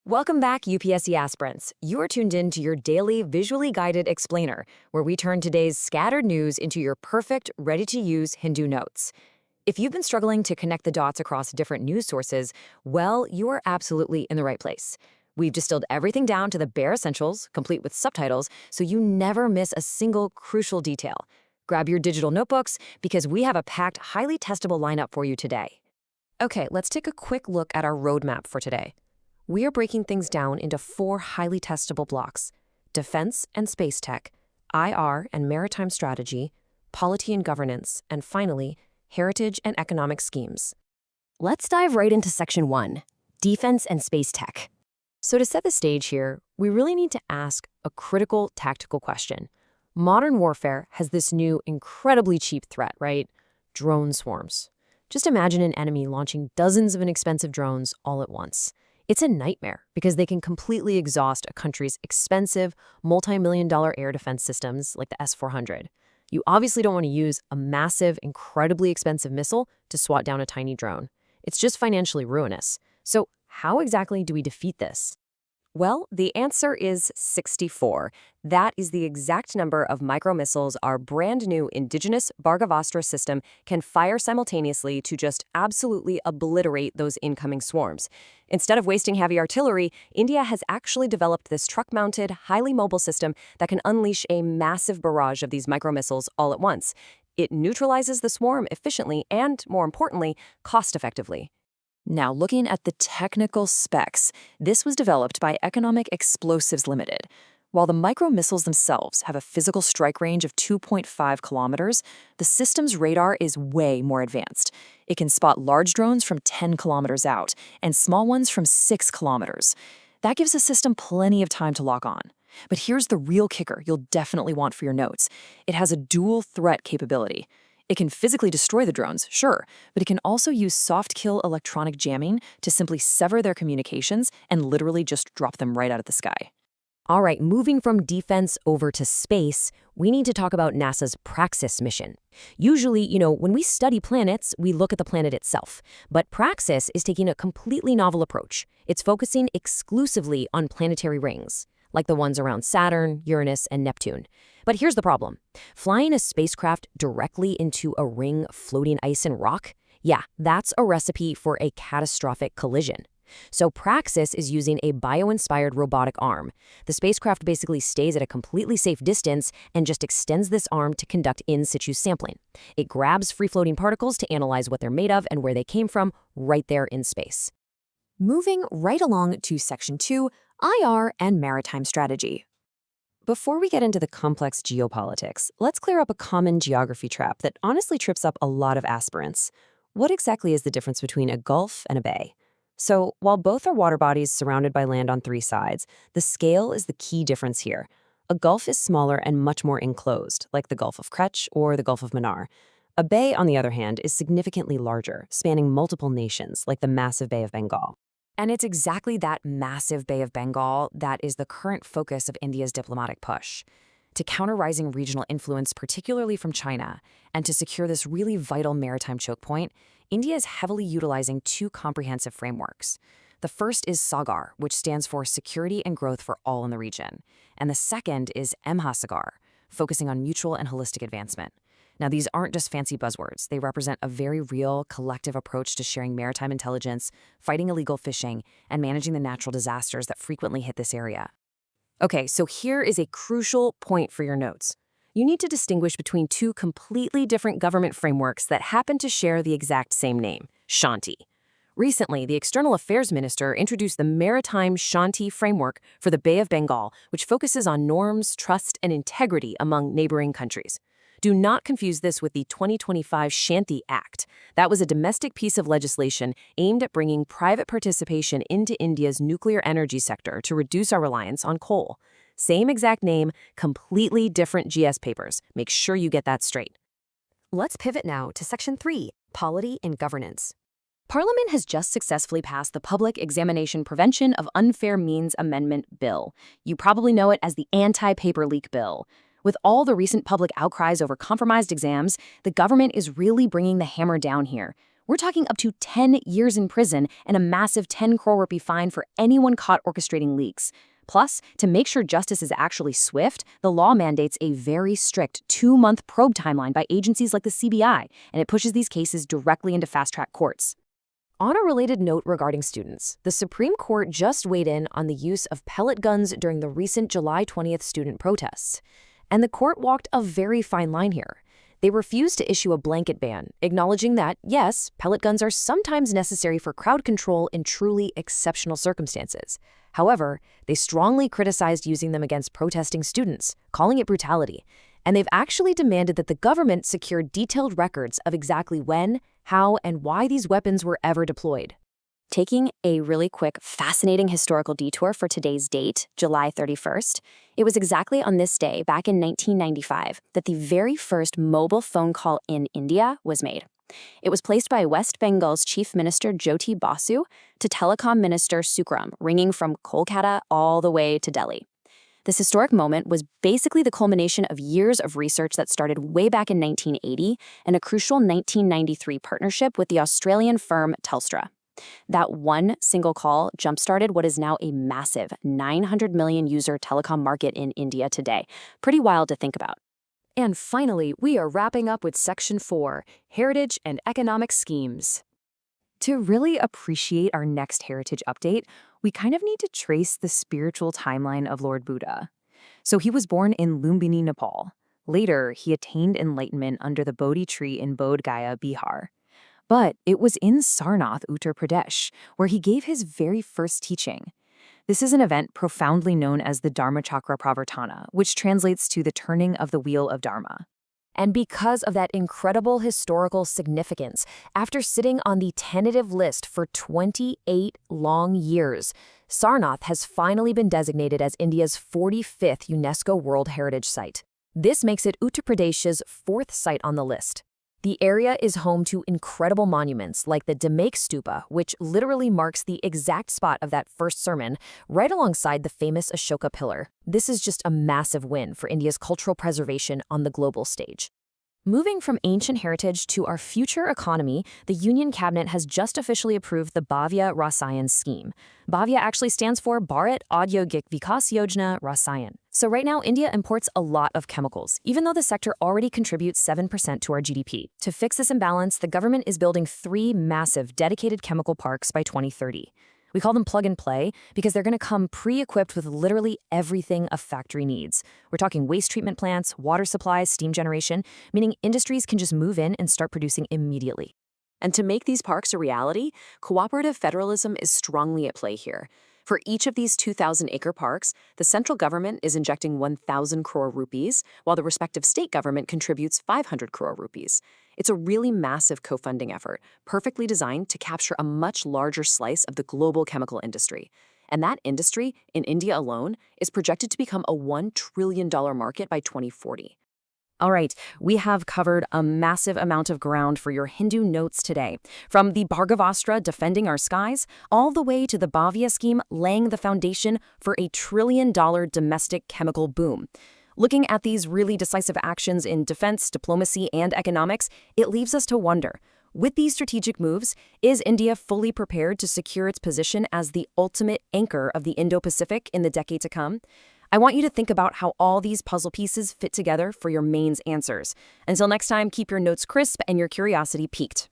Welcome back, UPSC aspirants. You are tuned in to your daily visually guided explainer, where we turn today's scattered news into your perfect, ready-to-use Hindu notes. If you've been struggling to connect the dots across different news sources, well, you are absolutely in the right place. We've distilled everything down to the bare essentials, complete with subtitles, so you never miss a single crucial detail. Grab your digital notebooks, because we have a packed, highly testable lineup for you today. Okay, let's take a quick look at our roadmap for today. We are breaking things down into 4 highly testable blocks: defense and space tech, IR and maritime strategy, polity and governance, and finally, heritage and economic schemes. Let's dive right into Section 1, Defense and Space Tech. So to set the stage here, we really need to ask a critical tactical question. Modern warfare has this new, incredibly cheap threat, right? Drone swarms. Just imagine an enemy launching dozens of inexpensive drones all at once. It's a nightmare because they can completely exhaust a country's expensive, multi-million-dollar air defense systems like the S-400. You obviously don't want to use a massive, incredibly expensive missile to swat down a tiny drone. It's just financially ruinous. So how exactly do we defeat this? Well, the answer is 64. That is the exact number of micromissiles our brand new indigenous Bhargavastra system can fire simultaneously to just absolutely obliterate those incoming swarms. Instead of wasting heavy artillery, India has actually developed this truck-mounted, highly mobile system that can unleash a massive barrage of these micromissiles all at once. It neutralizes the swarm efficiently and, more importantly, cost-effectively. Now, looking at the technical specs, this was developed by Economic Explosives Limited. While the micromissiles themselves have a physical strike range of 2.5 kilometers, the system's radar is way more advanced. It can spot large drones from 10 kilometers out and small ones from 6 kilometers. That gives the system plenty of time to lock on. But here's the real kicker you'll definitely want for your notes. It has a dual threat capability. It can physically destroy the drones, sure, but it can also use soft-kill electronic jamming to simply sever their communications and literally just drop them right out of the sky. All right, moving from defense over to space, we need to talk about NASA's Praxis mission. Usually, when we study planets, we look at the planet itself. But Praxis is taking a completely novel approach. It's focusing exclusively on planetary rings, like the ones around Saturn, Uranus, and Neptune. But here's the problem. Flying a spacecraft directly into a ring of floating ice and rock? Yeah, that's a recipe for a catastrophic collision. So Praxis is using a bio-inspired robotic arm. The spacecraft basically stays at a completely safe distance and just extends this arm to conduct in-situ sampling. It grabs free-floating particles to analyze what they're made of and where they came from right there in space. Moving right along to Section 2, IR and maritime strategy. Before we get into the complex geopolitics, let's clear up a common geography trap that honestly trips up a lot of aspirants. What exactly is the difference between a gulf and a bay? So, while both are water bodies surrounded by land on 3 sides, the scale is the key difference here. A gulf is smaller and much more enclosed, like the Gulf of Kerch or the Gulf of Mannar. A bay, on the other hand, is significantly larger, spanning multiple nations, like the massive Bay of Bengal. And it's exactly that massive Bay of Bengal that is the current focus of India's diplomatic push. To counter rising regional influence, particularly from China, and to secure this really vital maritime choke point, India is heavily utilizing 2 comprehensive frameworks. The first is SAGAR, which stands for Security and Growth for All in the region. And the second is MHA-SAGAR, focusing on mutual and holistic advancement. Now, these aren't just fancy buzzwords. They represent a very real, collective approach to sharing maritime intelligence, fighting illegal fishing, and managing the natural disasters that frequently hit this area. Okay, so here is a crucial point for your notes. You need to distinguish between 2 completely different government frameworks that happen to share the exact same name, SHANTI. Recently, the External Affairs Minister introduced the Maritime SHANTI framework for the Bay of Bengal, which focuses on norms, trust, and integrity among neighboring countries. Do not confuse this with the 2025 SHANTI Act. That was a domestic piece of legislation aimed at bringing private participation into India's nuclear energy sector to reduce our reliance on coal. Same exact name, completely different GS papers. Make sure you get that straight. Let's pivot now to Section 3, Polity and Governance. Parliament has just successfully passed the Public Examination Prevention of Unfair Means Amendment Bill. You probably know it as the Anti-Paper Leak Bill. With all the recent public outcries over compromised exams, the government is really bringing the hammer down here. We're talking up to 10 years in prison and a massive 10 crore rupee fine for anyone caught orchestrating leaks. Plus, to make sure justice is actually swift, the law mandates a very strict 2-month probe timeline by agencies like the CBI, and it pushes these cases directly into fast-track courts. On a related note regarding students, the Supreme Court just weighed in on the use of pellet guns during the recent July 20th student protests. And the court walked a very fine line here. They refused to issue a blanket ban, acknowledging that, yes, pellet guns are sometimes necessary for crowd control in truly exceptional circumstances. However, they strongly criticized using them against protesting students, calling it brutality. And they've actually demanded that the government secure detailed records of exactly when, how, and why these weapons were ever deployed. Taking a really quick, fascinating historical detour for today's date, July 31st, it was exactly on this day, back in 1995, that the very first mobile phone call in India was made. It was placed by West Bengal's Chief Minister Jyoti Basu to Telecom Minister Sukram, ringing from Kolkata all the way to Delhi. This historic moment was basically the culmination of years of research that started way back in 1980 and a crucial 1993 partnership with the Australian firm Telstra. That one single call jump-started what is now a massive 900 million user telecom market in India today. Pretty wild to think about. And finally, we are wrapping up with Section 4, Heritage and Economic Schemes. To really appreciate our next heritage update, we kind of need to trace the spiritual timeline of Lord Buddha. So he was born in Lumbini, Nepal. Later, he attained enlightenment under the Bodhi tree in Bodh Gaya, Bihar. But it was in Sarnath, Uttar Pradesh, where he gave his very first teaching. This is an event profoundly known as the Dharmachakra Pravartana, which translates to the turning of the wheel of Dharma. And because of that incredible historical significance, after sitting on the tentative list for 28 long years, Sarnath has finally been designated as India's 45th UNESCO World Heritage Site. This makes it Uttar Pradesh's 4th site on the list. The area is home to incredible monuments like the Demak Stupa, which literally marks the exact spot of that first sermon, right alongside the famous Ashoka Pillar. This is just a massive win for India's cultural preservation on the global stage. Moving from ancient heritage to our future economy, the Union Cabinet has just officially approved the Bhavya Rasayan scheme. Bhavya actually stands for Bharat Audyogik Vikas Yojana Rasayan. So right now, India imports a lot of chemicals, even though the sector already contributes 7% to our GDP. To fix this imbalance, the government is building 3 massive dedicated chemical parks by 2030. We call them plug and play because they're going to come pre-equipped with literally everything a factory needs. We're talking waste treatment plants, water supplies, steam generation, meaning industries can just move in and start producing immediately. And to make these parks a reality, cooperative federalism is strongly at play here. For each of these 2,000-acre parks, the central government is injecting 1,000 crore rupees, while the respective state government contributes 500 crore rupees. It's a really massive co-funding effort, perfectly designed to capture a much larger slice of the global chemical industry. And that industry, in India alone, is projected to become a $1 trillion market by 2040. All right, we have covered a massive amount of ground for your Hindu notes today, from the Bhargavastra defending our skies, all the way to the Bhavya scheme laying the foundation for a $1 trillion domestic chemical boom. Looking at these really decisive actions in defense, diplomacy, and economics, it leaves us to wonder, with these strategic moves, is India fully prepared to secure its position as the ultimate anchor of the Indo-Pacific in the decade to come? I want you to think about how all these puzzle pieces fit together for your mains answers. Until next time, keep your notes crisp and your curiosity piqued.